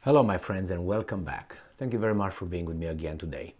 Hello, my friends, and welcome back. Thank you very much for being with me again today.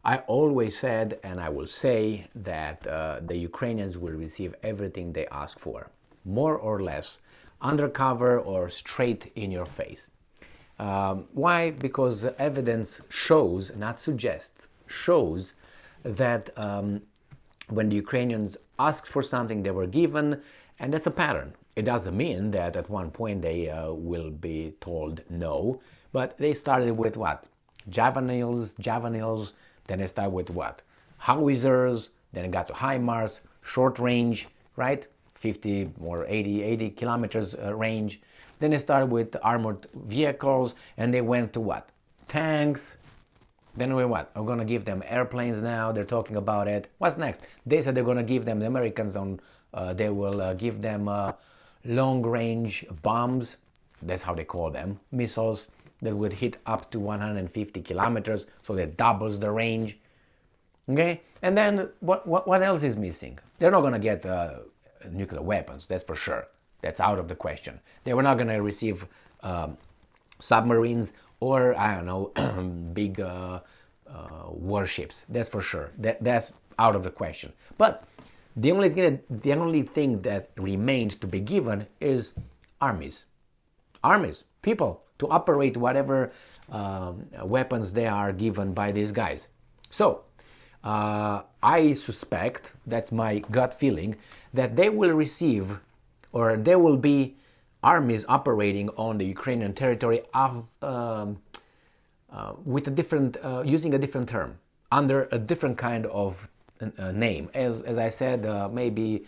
I always said, and I will say, that the Ukrainians will receive everything they ask for, more or less, undercover or straight in your face. Why? Because evidence shows, not suggests, shows that when the Ukrainians asked for something, they were given, and that's a pattern. It doesn't mean that at one point they will be told no, but they started with what? Javelins, then they started with what? Howitzers, then it got to HIMARS, short range, right? 50 or 80 kilometers range. Then they started with armored vehicles, and they went to what? Tanks. Then we what? We're going to give them airplanes now. They're talking about it. What's next? They said they're going to give them, the Americans, they will give them long-range bombs. That's how they call them. Missiles that would hit up to 150 kilometers, so that doubles the range. Okay? And then what else is missing? They're not going to get nuclear weapons, that's for sure. That's out of the question. They were not going to receive submarines or, I don't know, big warships. That's for sure. That's out of the question. But the only thing that remained to be given is armies. Armies, people, to operate whatever weapons they are given by these guys. So, I suspect, that's my gut feeling, that they will receive, or there will be armies operating on the Ukrainian territory with a different, using a different term, under a different kind of name. As I said, maybe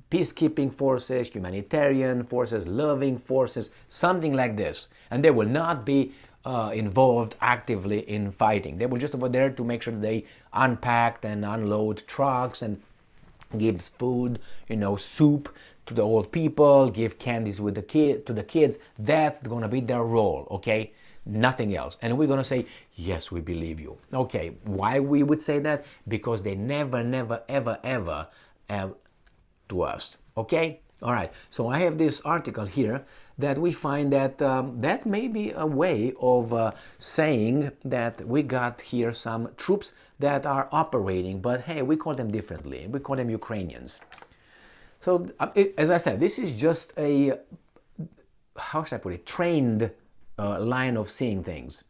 peacekeeping forces, humanitarian forces, loving forces, something like this. And they will not be involved actively in fighting. They will just over there to make sure they unpack and unload trucks and gives food, soup to the old people, give candies to the kids. That's going to be their role, okay? Nothing else. And we're going to say, yes, we believe you. Okay, why we would say that? Because they never, ever have to us. Okay? All right. So I have this article here that we find that that's maybe a way of saying that we got here some troops that are operating, but hey, we call them differently. We call them Ukrainians. So as I said, this is just a, how should I put it, trained line of seeing things.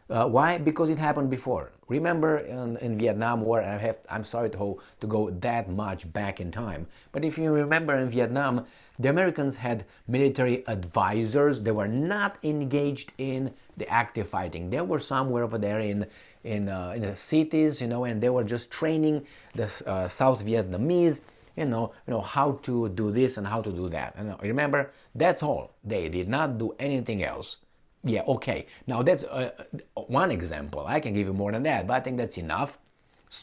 Why? Because it happened before. Remember in Vietnam War, and I'm sorry to go that much back in time, but if you remember in Vietnam, the Americans had military advisors. They were not engaged in the active fighting. They were somewhere over there in the cities, and they were just training the South Vietnamese, how to do this and how to do that. And remember, that's all. They did not do anything else. Yeah, okay. Now that's one example. I can give you more than that, but I think that's enough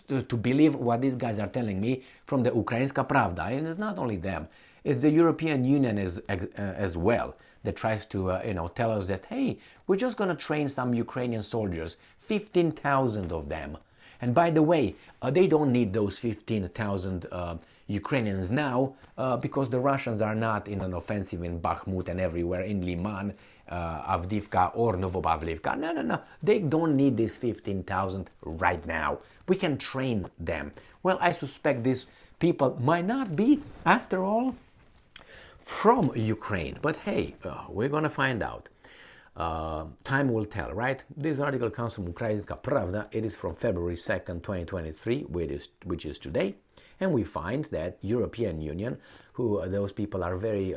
to believe what these guys are telling me from the Ukrainska Pravda. And it's not only them. It's the European Union as well that tries to tell us that, hey, we're just going to train some Ukrainian soldiers, 15,000 of them. And by the way, they don't need those 15,000 Ukrainians now because the Russians are not in an offensive in Bakhmut and everywhere, in Liman, Avdiivka or Novopavlivka. No. They don't need these 15,000 right now. We can train them. Well, I suspect these people might not be, after all, from Ukraine. But hey, we're going to find out. Time will tell, right? This article comes from Ukrainska Pravda. It is from February 2nd, 2023, which is today. And we find that European Union, those people are very,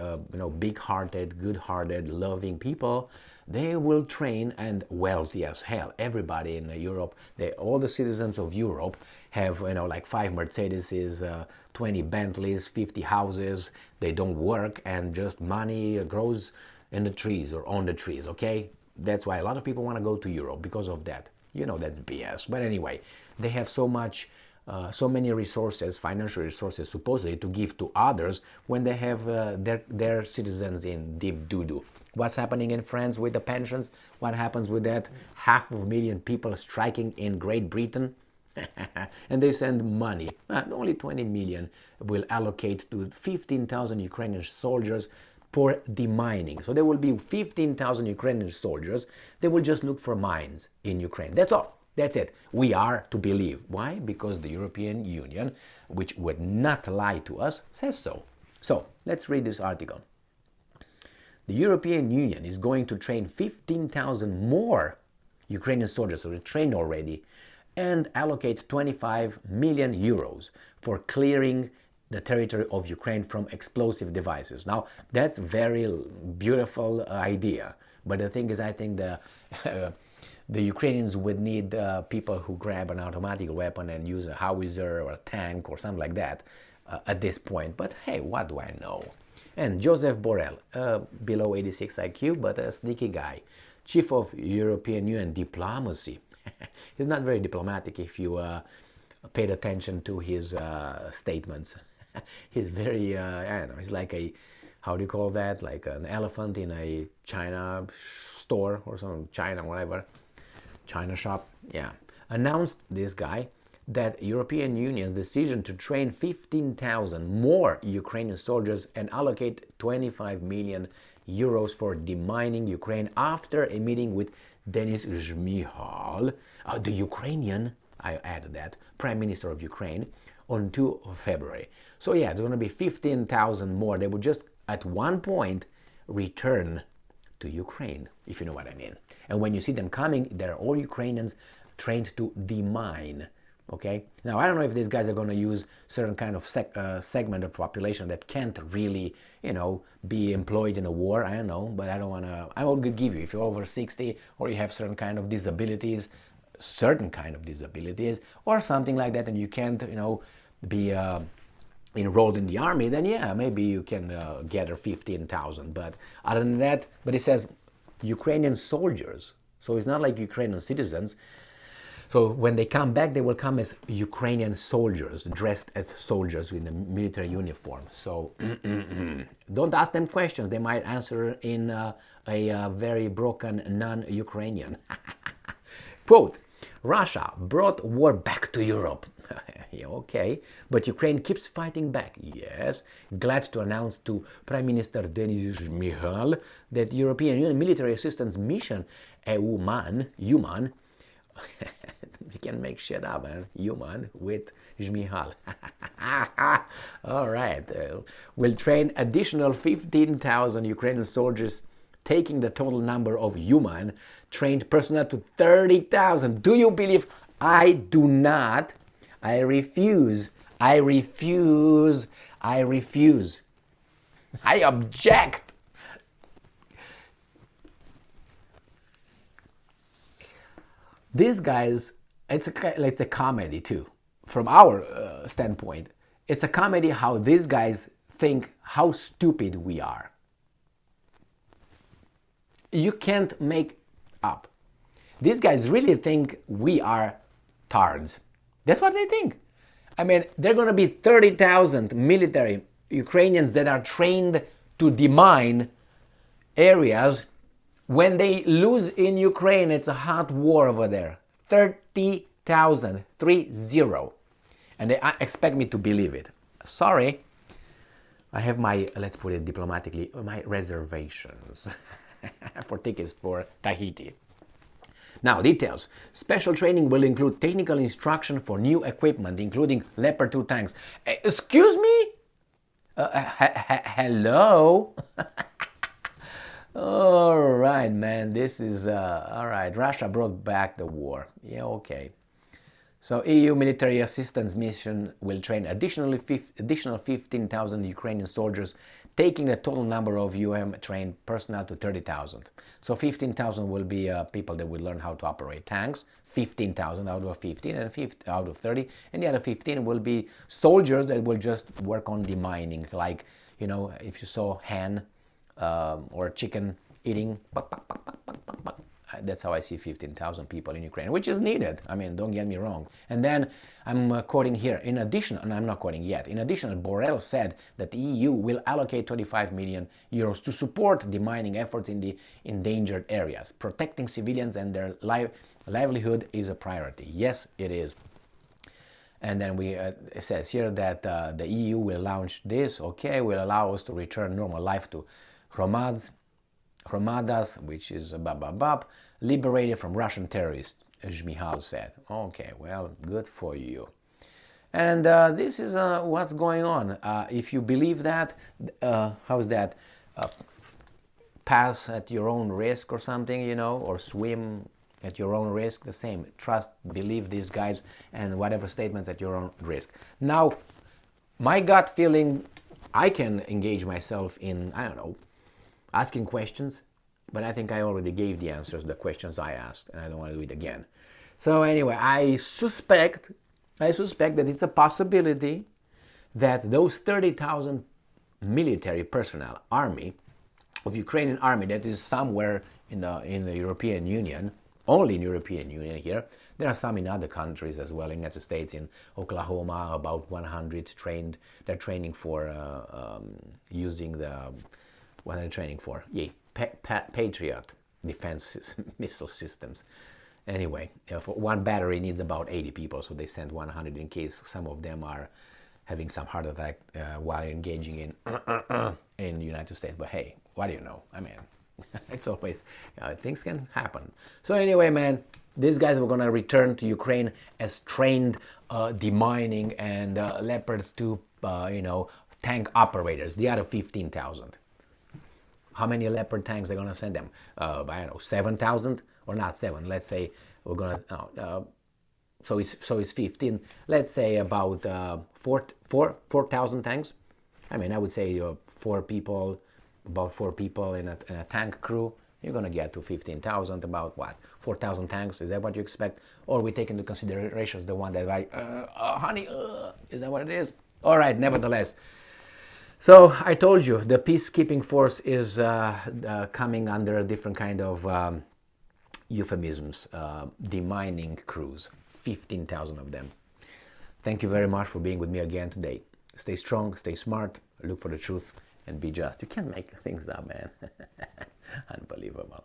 big-hearted, good-hearted, loving people, they will train, and wealthy as hell. Everybody in Europe, all the citizens of Europe have, like 5 Mercedeses, 20 Bentleys, 50 houses. They don't work, and just money grows in the trees or on the trees, okay? That's why a lot of people want to go to Europe, because of that. That's BS. But anyway, they have so many resources, financial resources, supposedly, to give to others when they have their citizens in deep doo-doo. What's happening in France with the pensions? What happens with that 500,000 people striking in Great Britain? And they send money. Only 20 million will allocate to 15,000 Ukrainian soldiers for demining. So there will be 15,000 Ukrainian soldiers. They will just look for mines in Ukraine. That's all. That's it. We are to believe. Why? Because the European Union, which would not lie to us, says so. So let's read this article. The European Union is going to train 15,000 more Ukrainian soldiers, so they're trained already, and allocate 25 million euros for clearing the territory of Ukraine from explosive devices. Now, that's a very beautiful idea, but the thing is, I think the Ukrainians would need people who grab an automatic weapon and use a howitzer or a tank or something like that at this point. But hey, what do I know? And Joseph Borrell, below 86 IQ, but a sneaky guy, chief of European Union diplomacy. He's not very diplomatic if you paid attention to his statements. He's very, I don't know, he's like a, how do you call that? Like an elephant in a China store or something, China, whatever, China shop. Yeah. Announced this guy that European Union's decision to train 15,000 more Ukrainian soldiers and allocate 25 million euros for demining Ukraine after a meeting with Denis Shmyhal, the Ukrainian, I added that, Prime Minister of Ukraine, on 2 February. So yeah, it's going to be 15,000 more. They would just at one point return to Ukraine, if you know what I mean. And when you see them coming, they're all Ukrainians trained to demine. Okay. Now I don't know if these guys are going to use certain kind of segment of population that can't really, be employed in a war. I don't know, but I don't want to. I will give you if you're over 60 or you have certain kind of disabilities, or something like that, and you can't, be enrolled in the army. Then yeah, maybe you can gather 15,000. But other than that, but it says Ukrainian soldiers, so it's not like Ukrainian citizens. So when they come back, they will come as Ukrainian soldiers, dressed as soldiers in a military uniform. So don't ask them questions. They might answer in a very broken non-Ukrainian. Quote, Russia brought war back to Europe. Yeah, okay, but Ukraine keeps fighting back. Yes, glad to announce to Prime Minister Denis Shmyhal that European Union military assistance mission, EUMAN, you can make shit up, man. Human with Shmyhal. All right. We'll train additional 15,000 Ukrainian soldiers, taking the total number of human trained personnel to 30,000. Do you believe? I do not. I refuse. I object. These guys, it's a comedy too. From our standpoint, it's a comedy how these guys think how stupid we are. You can't make up. These guys really think we are tards. That's what they think. I mean, there are going to be 30,000 military Ukrainians that are trained to demine areas. When they lose in Ukraine, it's a hot war over there. 30,000, 30. And they expect me to believe it. Sorry. I have my, let's put it diplomatically, my reservations for tickets for Tahiti. Now, details. Special training will include technical instruction for new equipment, including Leopard 2 tanks. Excuse me? Hello? All right, man. This is, all right. Russia brought back the war. Yeah, okay. So EU military assistance mission will train additional 15,000 Ukrainian soldiers, taking the total number of trained personnel to 30,000. So 15,000 will be people that will learn how to operate tanks, 15,000 out of 15 and 50 out of 30, and the other 15 will be soldiers that will just work on demining, like, if you saw hen or chicken eating, that's how I see 15,000 people in Ukraine, which is needed. I mean, don't get me wrong. And then I'm quoting here, in addition, and I'm not quoting yet, in addition, Borrell said that the EU will allocate 25 million euros to support demining efforts in the endangered areas. Protecting civilians and their livelihood is a priority. Yes, it is. And then it says here that the EU will launch this, will allow us to return normal life to Hromadas, which is liberated from Russian terrorists, Zhmihal said. Okay, well, good for you. And this is what's going on. If you believe that, how's that? Pass at your own risk or something, you know, or swim at your own risk, the same. Trust, believe these guys and whatever statements at your own risk. Now, my gut feeling, I can engage myself in, I don't know, asking questions, but I think I already gave the answers to the questions I asked, and I don't want to do it again. So anyway, I suspect that it's a possibility that those 30,000 military personnel, army, of Ukrainian army that is somewhere in the European Union, only in European Union here. There are some in other countries as well, in the United States, in Oklahoma, about 100 trained. They're training for using the, what are they training for? Yeah, Patriot defense missile systems. Anyway, for one battery needs about 80 people, so they send 100 in case some of them are having some heart attack while engaging in the United States. But hey, what do you know? I mean, it's always, things can happen. So anyway, man, these guys were going to return to Ukraine as trained demining and Leopard 2, tank operators, the other 15,000. How many Leopard tanks are going to send them? I don't know, 7,000? Or not 7, let's say we're going to, so it's 15. Let's say about 4,000 tanks. I mean, I would say about 4 people in a tank crew. You're going to get to 15,000, about what? 4,000 tanks, is that what you expect? Or we take into consideration the one that is that what it is? All right, nevertheless. So I told you, the peacekeeping force is coming under a different kind of euphemisms, demining crews, 15,000 of them. Thank you very much for being with me again today. Stay strong, stay smart, look for the truth, and be just. You can't make things up, man. Unbelievable.